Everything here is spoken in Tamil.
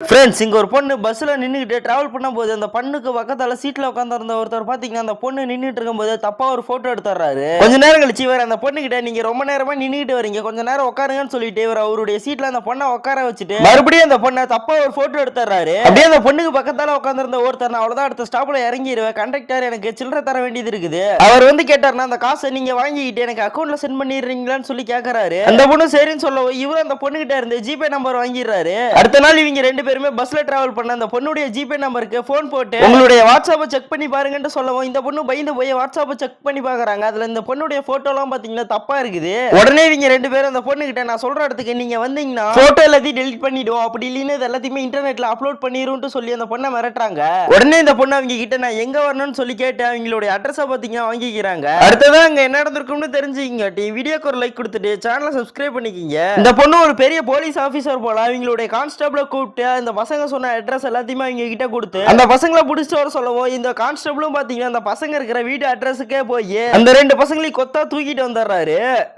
ஃப்ரெண்ட்ஸ் இங்க ஒரு பொண்ணு பஸ்ல நின்னுக்கிட்டு டிராவல் பண்ணும்போது அந்த பொண்ணுக்கு பக்கத்தால சீட்ல உட்கார்ந்திருந்த ஒருத்தர் பாத்தீங்கன்னா அந்த பொண்ணு நின்னுட்டு இருக்கும்போது தப்பா ஒரு போட்டோ எடுத்துறாரு. கொஞ்ச நேரம் கழிச்சு இவர் அந்த பொண்ணு கிட்ட நீங்க ரொம்ப நேரமா நின்னுட்டு வரீங்க, கொஞ்ச நேரம் உட்காருங்கன்னு சொல்லிட்டு இவர் அவருடைய சீட்ல அந்த பொண்ணை உட்கார வச்சுட்டு மறுபடியும் அந்த பொண்ணை தப்பா ஒரு போட்டோ எடுத்துறாரு. அப்படியே அந்த பொண்ணுக்கு பக்கத்தால உட்கார்ந்திருந்த ஒருத்தர் அவ்வளவுதான் அடுத்த ஸ்டாப்ல இறங்கிடுவேன், கண்டக்டர் எனக்கு சில்லறை தர வேண்டியது இருக்குது. அவர் வந்து கேட்டாருன்னா அந்த காசை நீங்க வாங்கிக்கிட்டு எனக்கு அக்கௌண்ட்ல சென்ட் பண்ணிடுறீங்களான்னு சொல்லி கேட்கறாரு. அந்த பொண்ணு சரின்னு சொல்லவும் இவரு அந்த பொண்ணு கிட்ட இருந்து ஜிபே நம்பர் வாங்கிடுறாரு. அடுத்த நாள் இவங்க ரெண்டு பேருமே பஸ்ல டிராவல் பண்ண அந்த பொண்ணுடைய ஜிபே நம்பருக்கு போன் போட்டு உங்களுடைய வாட்ஸ்அப்பை செக் பண்ணி பாருங்கன்னு சொல்லவும் இந்த பொண்ணு பயந்து போய் வாட்ஸ்அப்பை செக் பண்ணி பாக்குறாங்க. அதுல இந்த பொண்ணுடைய போட்டோ எல்லாம் பாத்தீங்கன்னா தப்பா இருக்குது. உடனே இவங்க ரெண்டு பேரும் அந்த பொண்ணு கிட்ட நான் சொல்ற இடத்துக்கு நீங்க வந்தீங்கன்னா போட்டோ எல்லாத்தையும் டெலிட் பண்ணிடுவோம், அப்படி இல்லைன்னு எல்லாத்தையுமே இன்டர்நெட்ல அப்லோட் பண்ணிரும் சொல்லி அந்த பொண்ணை மிரட்டுறாங்க. உடனே இந்த பொண்ணு அவங்க கிட்ட நான் எங்க வரணும்னு சொல்லி கேட்டு அவங்களுடைய அட்ரஸ் பாத்தீங்கன்னா வாங்கிக்கிறாங்க. அடுத்ததான் அங்க என்ன நடந்திருக்கும்னு தெரிஞ்சுக்கிங்க. வீடியோக்கு ஒரு லைக் கொடுத்துட்டு சேனலை சப்ஸ்கிரைப் பண்ணிக்கிங்க. இந்த பொண்ணு ஒரு பெரிய போலீஸ் ஆபீசர் போல அவங்களுடைய கான்ஸ்டபிளை கூப்பிட்டு இந்த பசங்க சொன்ன அட்ரஸ் எல்லாத்தையுமே அவங்க கிட்ட கொடுத்து அந்த பசங்களை பிடிச்சிட்டு வர சொல்லவும் இந்த கான்ஸ்டபிளும் பாத்தீங்கன்னா அந்த பசங்க இருக்கிற வீட்டு அட்ரஸுக்கே போய் அந்த ரெண்டு பசங்களையும் கொத்தா தூக்கிட்டு வந்துடுறாரு.